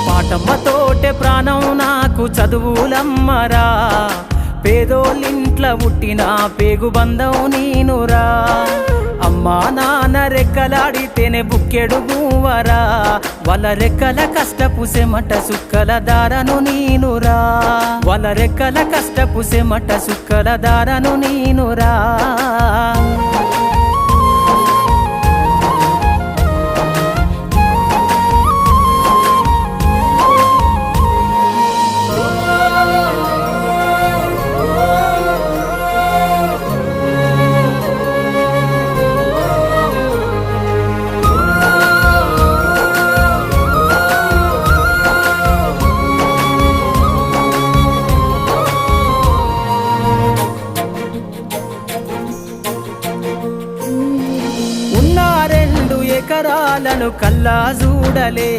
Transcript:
పాటమ్మతోటే ప్రాణం నాకు చదువులమ్మరా, పేదోళ్ళింట్ల పుట్టిన పేగు బంధం నేనురా. అమ్మా నాన్న రెక్కలాడితేనే బుక్కెడు గువ్వరా, వాళ్ళ రెక్కల కష్టపు సెమట సుక్కల దారను నేనురా, వాళ్ళ రెక్కల కష్టపు సెమట సుక్కల దారను నేనురా. ఎకరాలను కల్లా చూడలే,